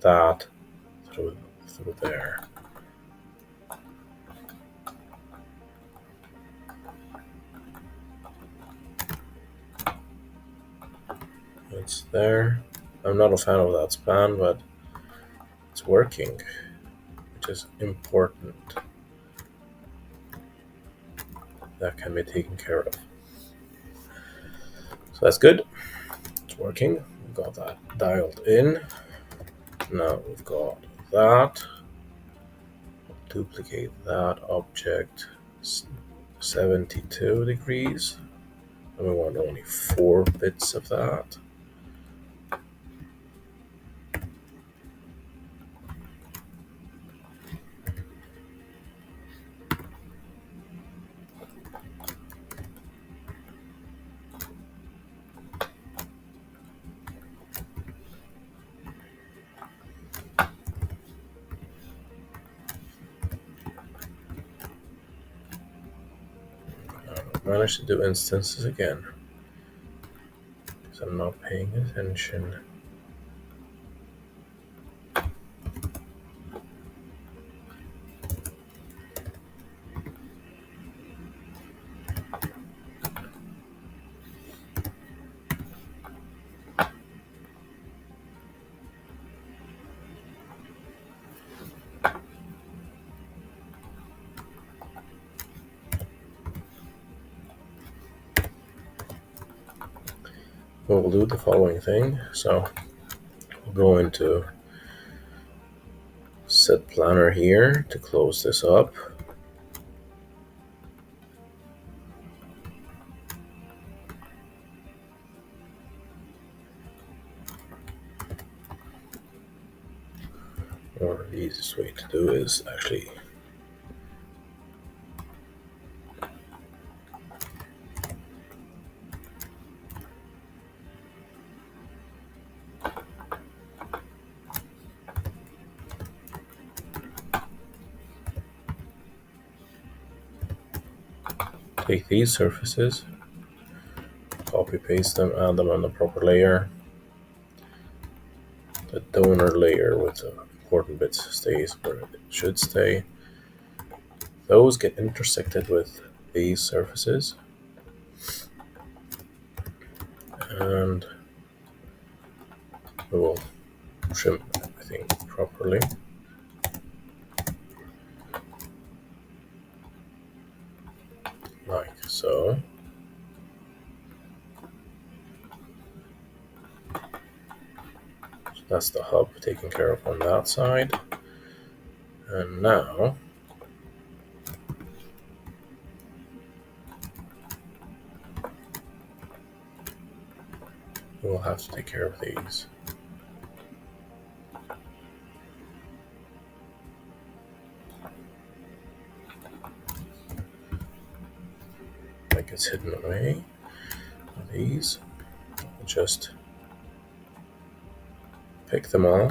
that through there. It's there. I'm not a fan of that span, but it's working, which is important. That can be taken care of. So that's good. It's working. We've got that dialed in. Now we've got that. Duplicate that object 72 degrees. And we want only 4 bits of that. Managed to do instances again, because I'm not paying attention. We'll do the following thing. So we'll go into set planner here to close this up. Or the easiest way to do is actually take these surfaces, copy paste them, add them on the proper layer. The donor layer with the important bits stays where it should stay. Those get intersected with these surfaces, and we will trim everything properly. Like so. That's the hub taken care of on that side. And now we'll have to take care of these. That gets hidden away. These, just pick them all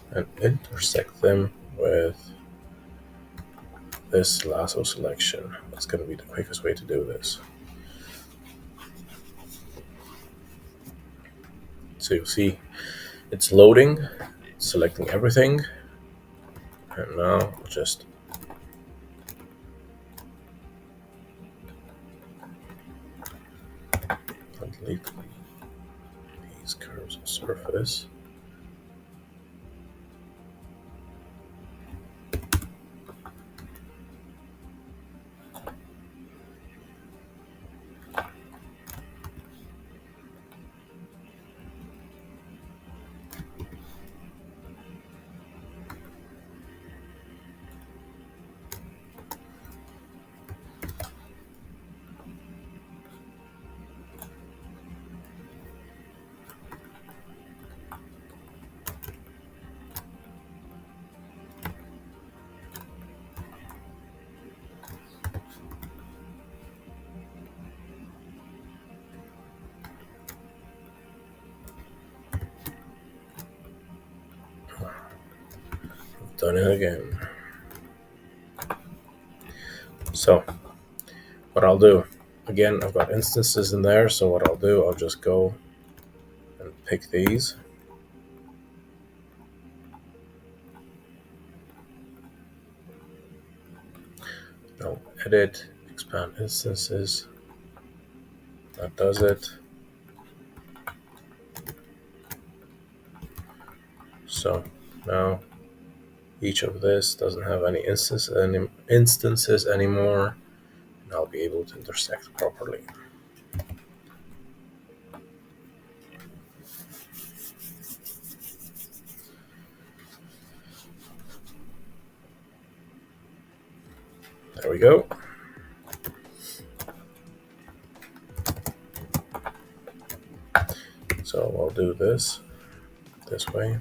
and intersect them with this lasso selection. That's going to be the quickest way to do this. So you'll see it's loading, selecting everything, and now we'll just delete these curves of surface. Done it again. So what I'll do, again, I've got instances in there, so what I'll do, I'll just go and pick these. I'll edit, expand instances. That does it. So now each of this doesn't have any instances anymore, and I'll be able to intersect properly. There we go. So I'll do this way.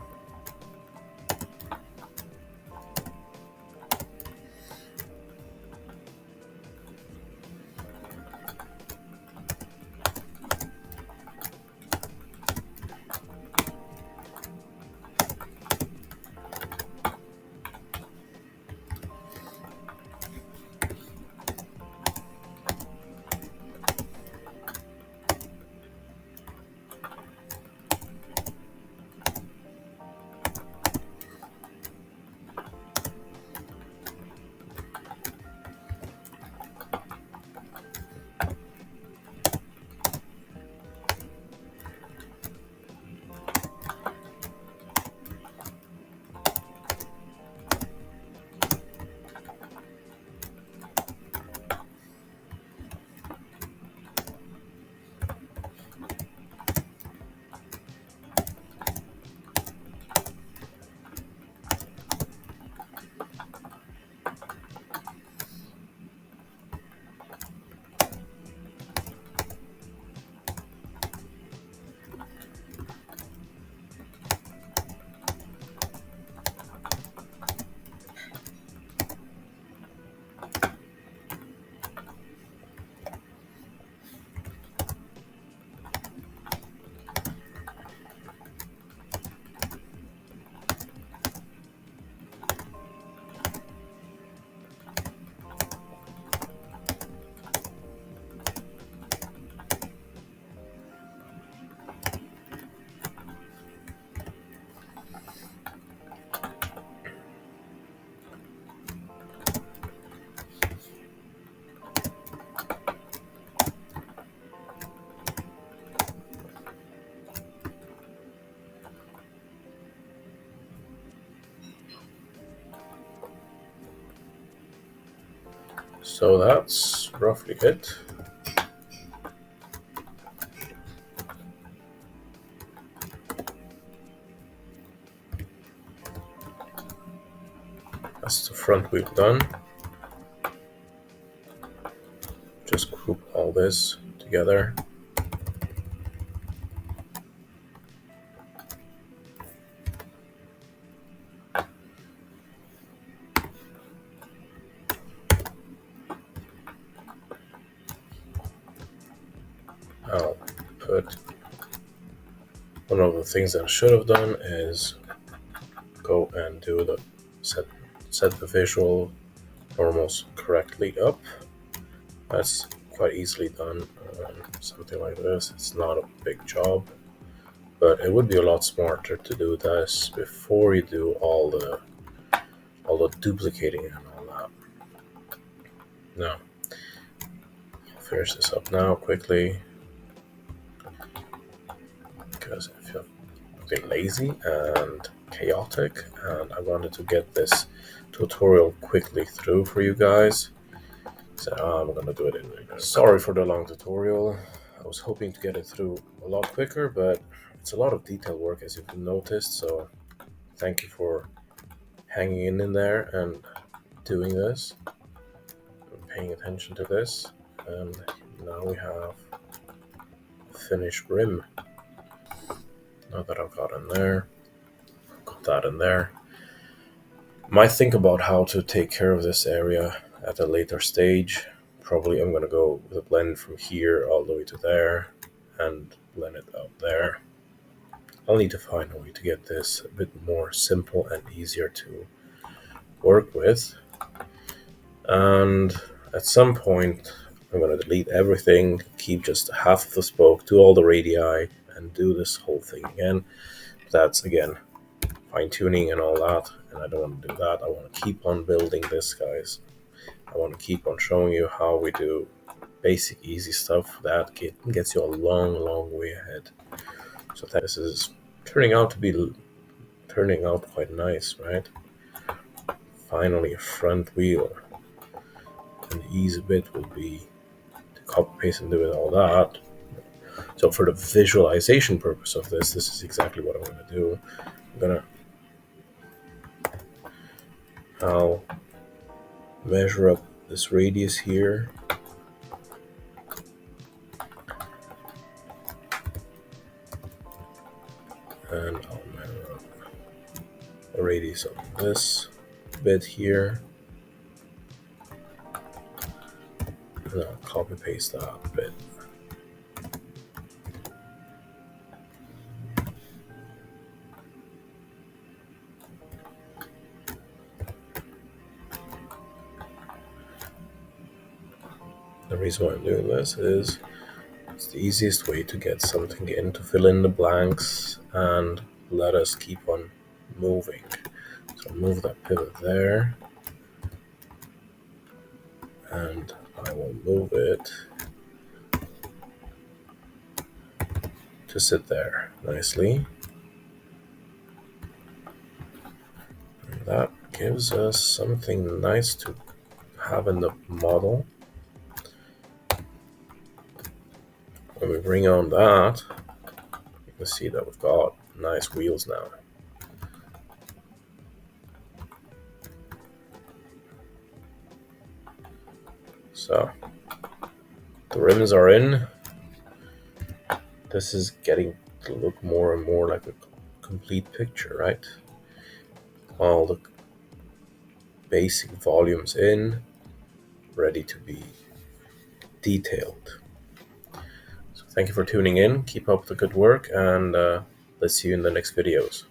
So that's roughly it. That's the front wheel done. Just group all this together. I'll put one of the things that I should have done is go and do the set the visual normals correctly up. That's quite easily done. Something like this. It's not a big job, but it would be a lot smarter to do this before you do all the duplicating and all that. Now, I'll finish this up now quickly, because I feel a bit lazy and chaotic, and I wanted to get this tutorial quickly through for you guys. So I'm gonna do it in English. Sorry for the long tutorial. I was hoping to get it through a lot quicker, but it's a lot of detail work, as you've noticed. So thank you for hanging in there and doing this, and paying attention to this. And now we have a finished rim. Now that I've got in there, got that in there. Might think about how to take care of this area at a later stage. Probably I'm gonna go with a blend from here all the way to there and blend it out there. I'll need to find a way to get this a bit more simple and easier to work with. And at some point I'm gonna delete everything, keep just half of the spoke, do all the radii, and do this whole thing again. That's again fine-tuning and all that, and I don't want to do that. I want to keep on building this, guys. I want to keep on showing you how we do basic easy stuff that gets you a long way ahead. So this is turning out quite nice, right? Finally a front wheel, and the easy bit will be to copy paste and do it all that. So for the visualization purpose of this is exactly what I'm going to do. I'll measure up this radius here. And I'll measure up the radius of this bit here. And I'll copy paste that bit. The reason why I'm doing this is it's the easiest way to get something in, to fill in the blanks and let us keep on moving. So I'll move that pivot there, and I will move it to sit there nicely. And that gives us something nice to have in the model. When we bring on that, you can see that we've got nice wheels now. So the rims are in. This is getting to look more and more like a complete picture, right? All the basic volumes in, ready to be detailed. So thank you for tuning in. Keep up the good work, and let's see you in the next videos.